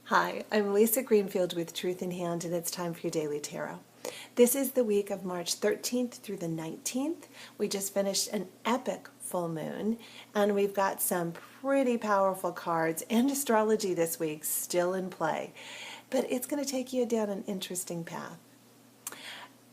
Hi, I'm Lisa Greenfield with Truth in Hand, and it's time for your Daily Tarot. This is the week of March 13th through the 19th. We just finished an epic full moon, and we've got some pretty powerful cards and astrology this week still in play. But it's going to take you down an interesting path.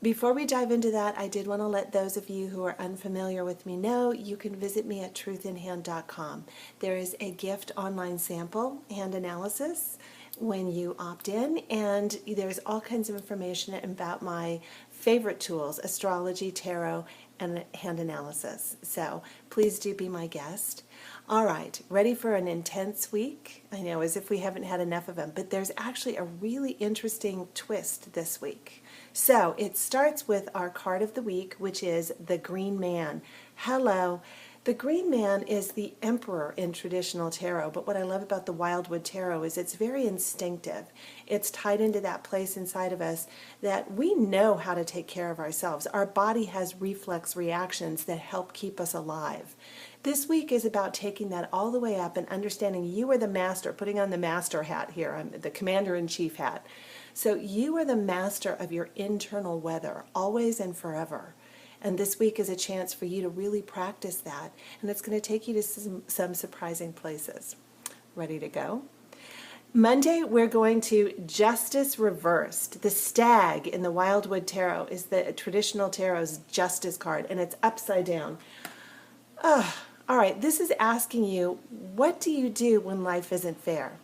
Before we dive into that, I did want to let those of you who are unfamiliar with me know you can visit me at truthinhand.com. There is a gift online sample hand analysis when you opt in, and there's all kinds of information about my favorite tools, astrology, tarot, and hand analysis. So please do be my guest. All right, ready for an intense week? I know, as if we haven't had enough of them, but there's actually a really interesting twist this week. So it starts with our card of the week, which is the Green Man. Hello. The Green Man is the emperor in traditional tarot, but what I love about the Wildwood Tarot is it's very instinctive. It's tied into that place inside of us that we know how to take care of ourselves. Our body has reflex reactions that help keep us alive. This week is about taking that all the way up and understanding you are the master, putting on the master hat here, I'm the commander-in-chief hat. So you are the master of your internal weather, always and forever. And this week is a chance for you to really practice that. And it's going to take you to some surprising places. Ready to go? Monday, we're going to Justice Reversed. The stag in the Wildwood Tarot is the traditional tarot's justice card, and it's upside down. All right, this is asking you, what do you do when life isn't fair?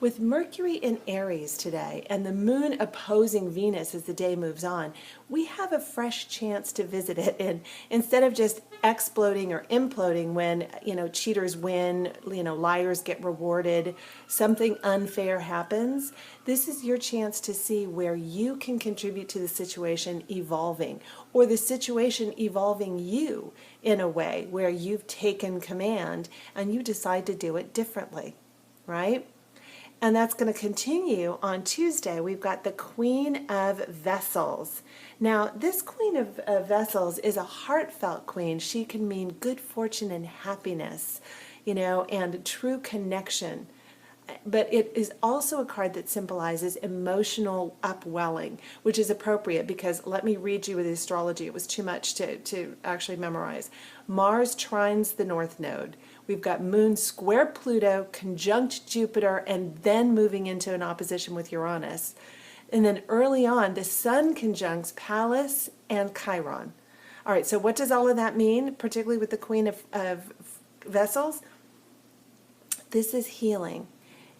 With Mercury in Aries today and the moon opposing Venus as the day moves on, we have a fresh chance to visit it. And instead of just exploding or imploding when, cheaters win, liars get rewarded, something unfair happens, this is your chance to see where you can contribute to the situation evolving, or the situation evolving you in a way where you've taken command and you decide to do it differently, right? And that's going to continue on Tuesday. We've got the Queen of Vessels. Now, this Queen of Vessels is a heartfelt queen. She can mean good fortune and happiness, and true connection. But it is also a card that symbolizes emotional upwelling, which is appropriate because let me read you with the astrology. It was too much to actually memorize. Mars trines the North Node. We've got Moon square Pluto, conjunct Jupiter, and then moving into an opposition with Uranus. And then early on, the Sun conjuncts Pallas and Chiron. All right, so what does all of that mean, particularly with the Queen of Vessels? This is healing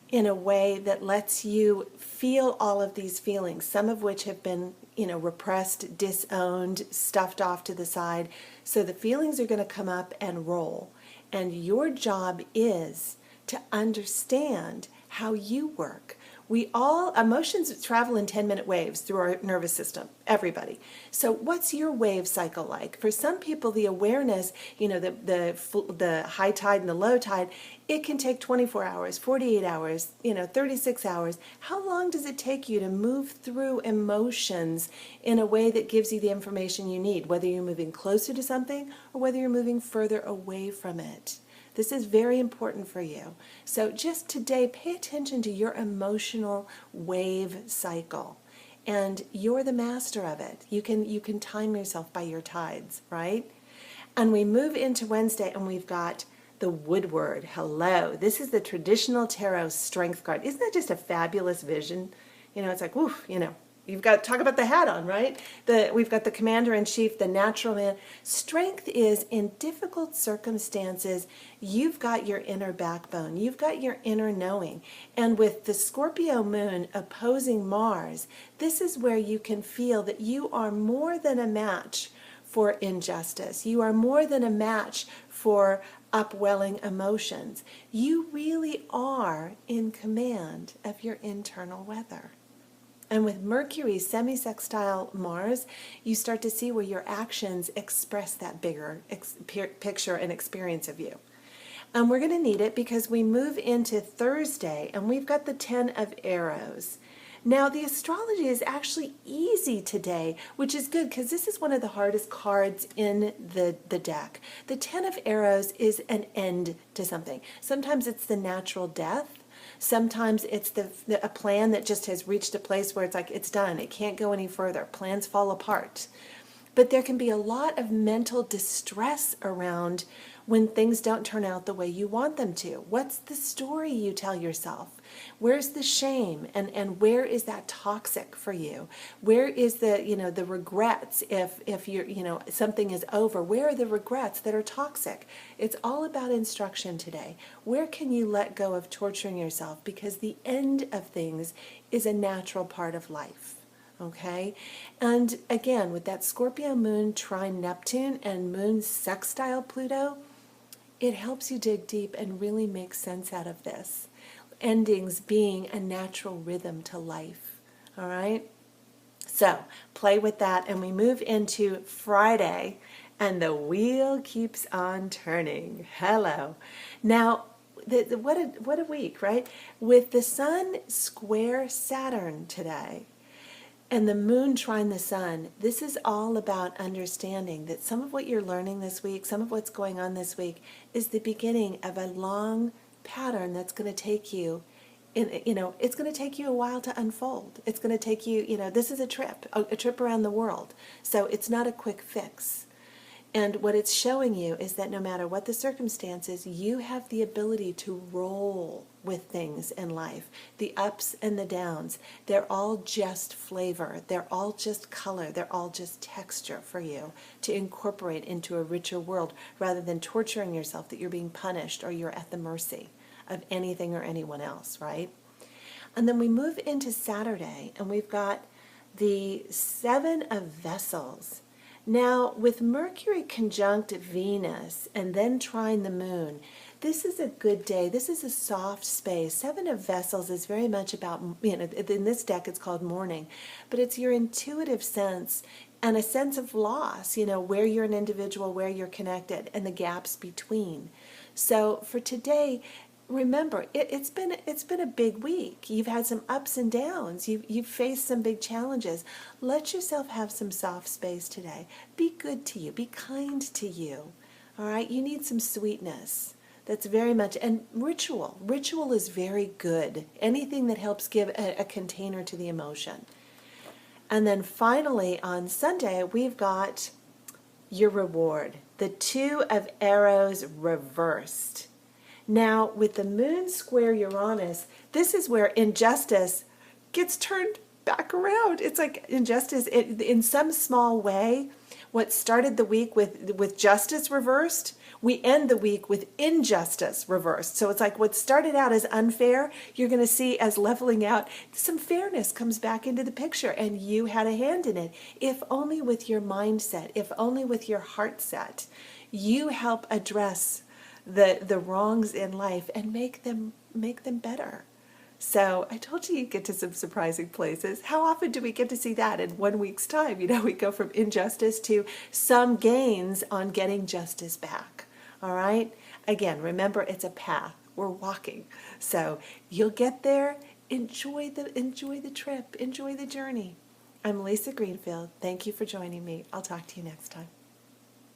in a way that lets you feel all of these feelings, some of which have been, repressed, disowned, stuffed off to the side. So the feelings are going to come up and roll. And your job is to understand how you work. Emotions travel in 10-minute waves through our nervous system, everybody. So what's your wave cycle like? For some people, the awareness, the high tide and the low tide, it can take 24 hours, 48 hours, 36 hours. How long does it take you to move through emotions in a way that gives you the information you need, whether you're moving closer to something or whether you're moving further away from it? This is very important for you. So just today, pay attention to your emotional wave cycle. And you're the master of it. You can time yourself by your tides, right? And we move into Wednesday, and we've got the Woodward. Hello. This is the traditional tarot strength card. Isn't that just a fabulous vision? It's like, woof, You've got to talk about the hat on, right? We've got the commander-in-chief, the natural man. Strength is in difficult circumstances, you've got your inner backbone. You've got your inner knowing. And with the Scorpio moon opposing Mars, this is where you can feel that you are more than a match for injustice. You are more than a match for upwelling emotions. You really are in command of your internal weather. And with Mercury semi-sextile Mars, you start to see where your actions express that bigger picture and experience of you. And we're going to need it because we move into Thursday, and we've got the 10 of Arrows. Now, the astrology is actually easy today, which is good because this is one of the hardest cards in the deck. The 10 of Arrows is an end to something. Sometimes it's the natural death. Sometimes it's a plan that just has reached a place where it's like it's done. It can't go any further. Plans fall apart. But there can be a lot of mental distress around when things don't turn out the way you want them to. What's the story you tell yourself? Where's the shame? And where is that toxic for you? Where is the regrets if you're, something is over? Where are the regrets that are toxic? It's all about instruction today. Where can you let go of torturing yourself? Because the end of things is a natural part of life. Okay, and again, with that Scorpio moon trine Neptune and moon sextile Pluto, it helps you dig deep and really make sense out of this. Endings being a natural rhythm to life. All right, so play with that, and we move into Friday, and the wheel keeps on turning. Hello. Now, what a week, right? With the sun square Saturn today, and the moon trine the sun, this is all about understanding that some of what you're learning this week, some of what's going on this week, is the beginning of a long pattern that's going to take you, it's going to take you a while to unfold. It's going to take you, this is a trip around the world. So it's not a quick fix. And what it's showing you is that no matter what the circumstances, you have the ability to roll with things in life. The ups and the downs, they're all just flavor. They're all just color. They're all just texture for you to incorporate into a richer world rather than torturing yourself that you're being punished or you're at the mercy of anything or anyone else, right? And then we move into Saturday, and we've got the Seven of Vessels. Now, with Mercury conjunct Venus and then trine the moon, this is a good day. This is a soft space. Seven of Vessels is very much about, in this deck it's called mourning, but it's your intuitive sense and a sense of loss, where you're an individual, where you're connected, and the gaps between. So for today, remember, it's been a big week. You've had some ups and downs. You've faced some big challenges. Let yourself have some soft space today. Be good to you. Be kind to you. All right? You need some sweetness. That's very much, and ritual. Ritual is very good. Anything that helps give a container to the emotion. And then finally on Sunday, we've got your reward. The Two of Arrows reversed. Now, with the moon square Uranus, this is where injustice gets turned back around. It's like injustice, in some small way, what started the week with justice reversed, we end the week with injustice reversed. So it's like what started out as unfair, you're going to see as leveling out. Some fairness comes back into the picture, and you had a hand in it. If only with your mindset, if only with your heart set, you help address the wrongs in life and make them better. So I told you you'd get to some surprising places. How often do we get to see that in 1 week's time? We go from injustice to some gains on getting justice back. All right? Again, remember, it's a path. We're walking. So you'll get there. Enjoy the trip. Enjoy the journey. I'm Lisa Greenfield. Thank you for joining me. I'll talk to you next time.